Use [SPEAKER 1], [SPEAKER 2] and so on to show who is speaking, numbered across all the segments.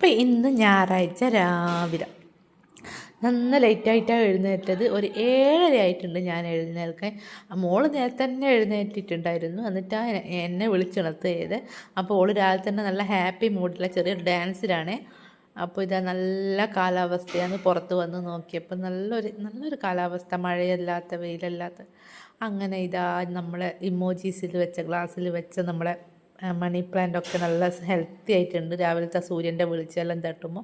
[SPEAKER 1] അപ്പോൾ ഇന്ന് ഞായറാഴ്ച രാവിലെ നന്ന ലേറ്റായിട്ടാണ് എഴുന്നേറ്റത്. ഒരു 7:30 ആയിട്ടുണ്ട് ഞാൻ എഴുന്നേൽക്കാൻ. മോള് നേരത്തെ തന്നെ എഴുന്നേറ്റിട്ടുണ്ടായിരുന്നു. എന്നിട്ടാണ് എന്നെ വിളിച്ചുണർത്തിയത്. അപ്പോൾ ഓള് രാവിലെ തന്നെ നല്ല ഹാപ്പി മൂഡിലുള്ള ചെറിയൊരു ഡാൻസിലാണ്. അപ്പോൾ ഇതാ നല്ല കാലാവസ്ഥയാണ്. പുറത്ത് വന്ന് നോക്കിയപ്പോൾ നല്ലൊരു കാലാവസ്ഥ, മഴയല്ലാത്ത വെയിലല്ലാത്ത. അങ്ങനെ ഇതാ നമ്മളെ ഇമോജീസിൽ വെച്ച ഗ്ലാസ്സിൽ വെച്ച നമ്മളെ മണി പ്ലാന്റ് ഒക്കെ നല്ല ഹെൽത്തി ആയിട്ടുണ്ട് രാവിലത്തെ സൂര്യൻ്റെ വെളിച്ചെല്ലാം തട്ടുമ്പോൾ.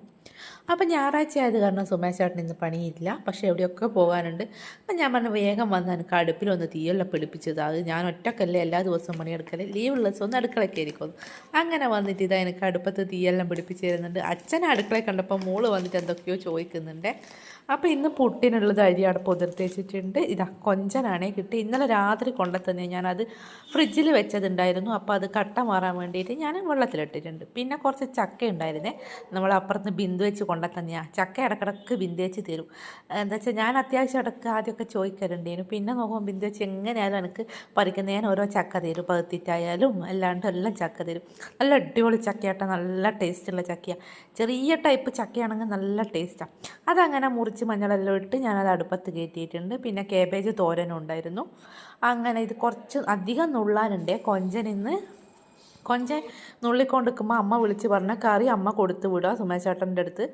[SPEAKER 1] അപ്പം ഞായറാഴ്ച ആയത് കാരണം സുമേഷ് ചേട്ടന് ഇന്ന് പണിയില്ല, പക്ഷേ എവിടെയൊക്കെ പോകാനുണ്ട്. അപ്പം ഞാൻ പറഞ്ഞു വേഗം വന്ന് എനിക്ക് അടുപ്പിലൊന്ന് തീയെല്ലാം പിടിപ്പിച്ചത്. അത് ഞാൻ ഒറ്റക്കല്ലേ എല്ലാ ദിവസവും പണിയെടുക്കല്, ലീവുള്ള ദിവസം ഒന്ന് അടുക്കളയ്ക്ക് ആയിരിക്കും. അങ്ങനെ വന്നിട്ട് ഇതാ എനിക്ക് അടുപ്പത്ത് തീയെല്ലാം പിടിപ്പിച്ച് തരുന്നുണ്ട്. അച്ഛനെ അടുക്കളയിൽ കണ്ടപ്പോൾ മോള് വന്നിട്ട് എന്തൊക്കെയോ ചോദിക്കുന്നുണ്ട്. അപ്പോൾ ഇന്ന് പുട്ടിനുള്ളത് അരി അവിടെ പൊതിർത്തി വെച്ചിട്ടുണ്ട്. ഇതാ കൊഞ്ചനാണേ കിട്ടി. ഇന്നലെ രാത്രി കൊണ്ടുത്തന്നെ ഞാനത് ഫ്രിഡ്ജിൽ വെച്ചതുണ്ടായിരുന്നു. അപ്പോൾ അത് കട്ട മാറാൻ വേണ്ടിയിട്ട് ഞാൻ വെള്ളത്തിലിട്ടിട്ടുണ്ട്. പിന്നെ കുറച്ച് ചക്ക ഉണ്ടായിരുന്നേ, നമ്മൾ അപ്പുറത്ത് ബിന്ദു വെച്ച് കൊണ്ടുത്തന്നെയാണ്. ചക്ക ഇടക്കിടക്ക് ബിന്ദു വെച്ച് തരും. എന്താ വെച്ചാൽ ഞാൻ അത്യാവശ്യം ഇടയ്ക്ക് ആദ്യമൊക്കെ ചോദിക്കലുണ്ടേനു. പിന്നെ നോക്കുമ്പോൾ ബിന്ദു വെച്ച് എങ്ങനെയായാലും എനിക്ക് പറിക്കുന്നതിന് ഓരോ ചക്ക തരും, പകുത്തിട്ടായാലും അല്ലാണ്ട് എല്ലാം ചക്ക തരും. നല്ല അടിപൊളി ചക്കയാട്ട, നല്ല ടേസ്റ്റുള്ള ചക്കയാണ്. ചെറിയ ടൈപ്പ് ചക്കയാണെങ്കിൽ നല്ല ടേസ്റ്റാണ്. അതങ്ങനെ മുറിച്ച് മഞ്ഞളെല്ലാം ഇട്ട് ഞാനത് അടുപ്പത്ത് കയറ്റിയിട്ടുണ്ട്. പിന്നെ കേബേജ് തോരനും ഉണ്ടായിരുന്നു. അങ്ങനെ ഇത് കുറച്ച് അധികം നുള്ളാനുണ്ട്. കൊഞ്ചൻ നുള്ളിക്കൊണ്ടിരിക്കുമ്പോൾ അമ്മ വിളിച്ച് പറഞ്ഞ കറി അമ്മ കൊടുത്തു വിടുക സുമേശേട്ടൻ്റെ അടുത്ത്.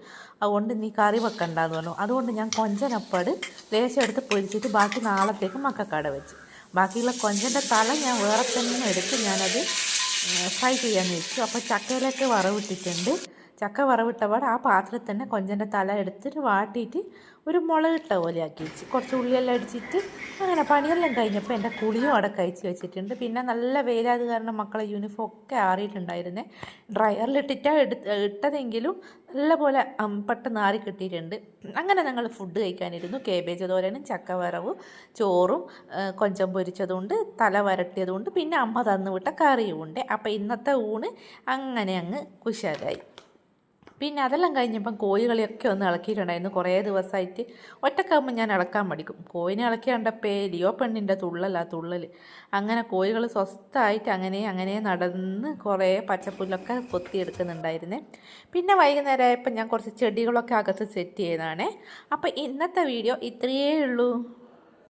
[SPEAKER 1] അതുകൊണ്ട് നീ കറി വെക്കണ്ടെന്ന് പറഞ്ഞു. അതുകൊണ്ട് ഞാൻ കൊഞ്ചനപ്പാട് ലേശം എടുത്ത് പൊരിച്ചിട്ട് ബാക്കി നാളത്തേക്ക് മക്കക്കാട വെച്ച്. ബാക്കിയുള്ള കൊഞ്ചൻ്റെ തല ഞാൻ വേറെ തന്നെ എടുത്ത് ഞാനത് ഫ്രൈ ചെയ്യാമെന്ന് വെച്ചു. അപ്പോൾ ചക്കയിലേക്ക് വറവിട്ടിട്ടുണ്ട്. ചക്ക വറവിട്ടപാട് ആ പാത്രത്തിൽ തന്നെ കൊഞ്ചൻ്റെ തല എടുത്തിട്ട് വാട്ടിയിട്ട് ഒരു മുളകിട്ട പോലെ ആക്കി വെച്ച് കുറച്ച് ഉള്ളിയെല്ലാം അടിച്ചിട്ട് അങ്ങനെ പണിയെല്ലാം കഴിഞ്ഞപ്പോൾ എൻ്റെ കുളിയും അവിടെ കഴിച്ച് വെച്ചിട്ടുണ്ട്. പിന്നെ നല്ല വെയിലായത് കാരണം മക്കളെ യൂണിഫോം ഒക്കെ ആറിയിട്ടുണ്ടായിരുന്നേ. ഡ്രയറിലിട്ടിട്ടാണ് ഇട്ടതെങ്കിലും നല്ലപോലെ പെട്ടെന്ന് ആറി കിട്ടിയിട്ടുണ്ട്. അങ്ങനെ ഞങ്ങൾ ഫുഡ് കഴിക്കാനിരുന്നു. കേബേജ് തോരനും ചക്ക വറവും ചോറും കൊഞ്ചം പൊരിച്ചതുകൊണ്ട് തല വരട്ടിയതുകൊണ്ട് പിന്നെ അമ്മ തന്നുവിട്ട കറിയും ഉണ്ട്. അപ്പോൾ ഇന്നത്തെ ഊണ് അങ്ങനെ അങ്ങ് കുശാലായി. പിന്നെ അതെല്ലാം കഴിഞ്ഞപ്പം കോഴികളെയൊക്കെ ഒന്ന് ഇളക്കിയിട്ടുണ്ടായിരുന്നു. കുറേ ദിവസമായിട്ട് ഒറ്റക്കാകുമ്പോൾ ഞാൻ ഇളക്കാൻ മടിക്കും. കോഴിനെ ഇളക്കി കണ്ടപ്പോൾ ലിയോ പെണ്ണിൻ്റെ തുള്ളൽ. അങ്ങനെ കോഴികൾ സ്വസ്ഥമായിട്ട് അങ്ങനെ നടന്ന് കുറേ പച്ചപ്പുല്ലൊക്കെ കൊത്തിയെടുക്കുന്നുണ്ടായിരുന്നേ. പിന്നെ വൈകുന്നേരം ആയപ്പോൾ ഞാൻ കുറച്ച് ചെടികളൊക്കെ അകത്ത് സെറ്റ് ചെയ്തതാണേ. അപ്പോൾ ഇന്നത്തെ വീഡിയോ ഇത്രയേ ഉള്ളൂ.